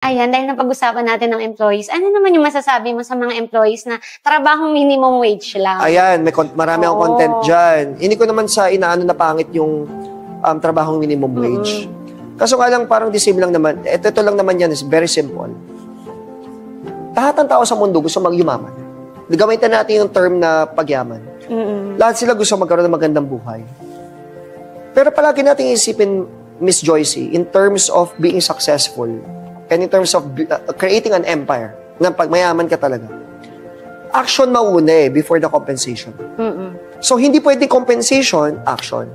Ayan, dahil napag-usapan natin ng employees, ano naman yung masasabi mo sa mga employees na trabahong minimum wage lang? Ayan, marami akong content dyan. Hindi ko naman sa inaano na pangit yung trabahong minimum wage. Kaso nga lang, parang the same lang naman. Ito lang naman yan, is very simple. Lahat ng tao sa mundo gusto magyumaman. Gamitin natin yung term na pagyaman. Lahat sila gusto magkaroon ng magandang buhay. Pero palagi natin isipin, Miss Joycey, in terms of being successful, and in terms of creating an empire, na pag mayaman ka talaga, action mauna before the compensation. So, hindi pwedeng compensation, action.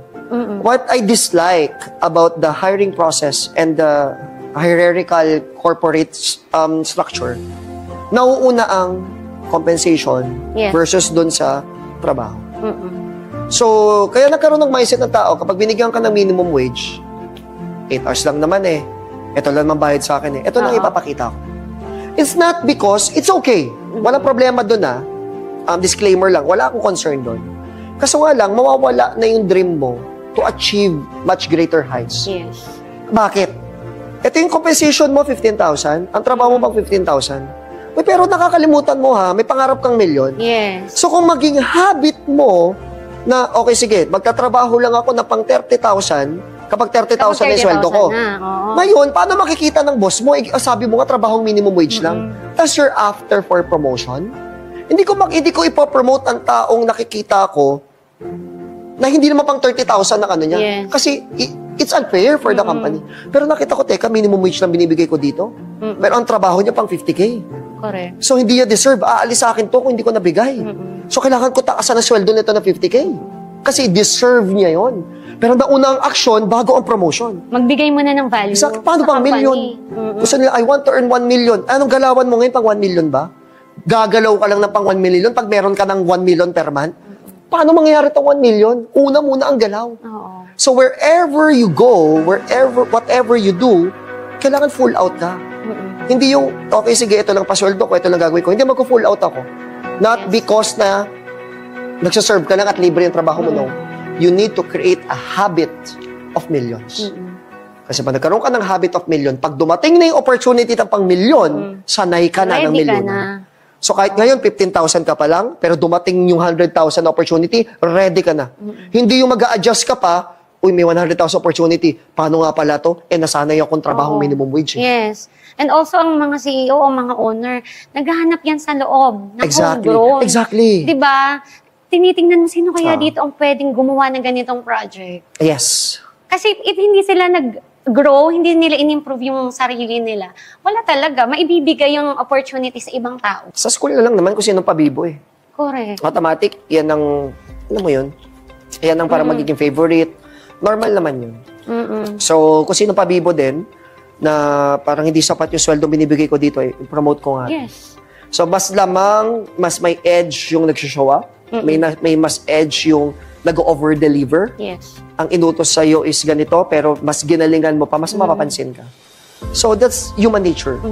What I dislike about the hiring process and the hierarchical corporate structure, nauuna ang compensation versus dun sa trabaho. So, kaya nagkaroon ng mindset ng tao, kapag binigyan ka ng minimum wage, 8 hours lang naman ito lang naman bayad sa akin ito lang ipapakita ko. It's not because, it's okay. Walang problema dun disclaimer lang, wala akong concern dun. Kaso nga lang, mawawala na yung dream mo to achieve much greater heights. Yes. Bakit? Ito yung compensation mo, 15,000. Ang trabaho mo pang 15,000. Pero nakakalimutan mo may pangarap kang milyon. Yes. So kung maging habit mo na, okay sige, magtatrabaho lang ako na pang 30,000, kapag 30,000 na yung sweldo ko. Ngayon, paano makikita ng boss mo? Sabi mo nga, trabahong minimum wage lang. Tapos you're after for promotion. Hindi ko ipopromote ang taong nakikita ko na hindi naman pang 30,000 na ano niya. Yes. Kasi it's unfair for the company. Pero nakita ko, teka, minimum wage lang binibigay ko dito. Pero ang trabaho niya pang 50K. Correct. So hindi niya deserve. Aalis sa akin to kung hindi ko nabigay. So kailangan ko taasan ang sweldo nito na 50K. Kasi deserve niya yon. Pero nauna ang action bago ang promotion. Magbigay mo na ng value. Exactly. Paano pang million? Gusto nila, I want to earn 1 million. Anong galawan mo ngayon pang 1 million ba? Gagalaw ka lang ng pang 1 million pag meron ka ng 1 million per month? Paano mangyayari itong 1 million? Una muna ang galaw. So wherever you go, whatever you do, kailangan full out ka. Hindi yung, okay, sige, ito lang pasweldo ko, ito lang gagawin ko. Hindi mag-full out ako. Not because na nagsaserve ka lang at libre yung trabaho mo, no. You need to create a habit of millions. Kasi pag nagkaroon ka ng habit of million, pag dumating na yung opportunity ng pang milyon, sanay ka na ng milyon. So kahit ngayon, 15,000 ka pa lang, pero dumating yung 100,000 na opportunity, ready ka na. Hindi yung mag-a-adjust ka pa, uy, may 100,000 opportunity. Paano nga pala to? Nasanay akong trabahong minimum wage. Yes. And also, ang mga CEO, ang mga owner, naghahanap yan sa loob. Homegrown. Exactly. Diba? Tinitingnan mo sino kaya dito ang pwedeng gumawa ng ganitong project. Yes. Kasi if hindi sila nag-grow, hindi nila in-improve yung sarili nila, wala talaga. Maibibigay yung opportunity sa ibang tao. Sa school na lang naman kung sinong pabibo Correct. Automatic, yan ang, alam mo yun, yan ang parang magiging favorite. Normal naman yun. So, kung sinong pabibo din, na parang hindi sapat yung sweldo binibigay ko dito, i-promote ko nga. Yes. So, mas lamang, mas may edge yung nag-show up. May mas edge yung nag-over-deliver. Yes. Ang inutos sa'yo is ganito, pero mas ginalingan mo pa, mas mapapansin ka. So, that's human nature.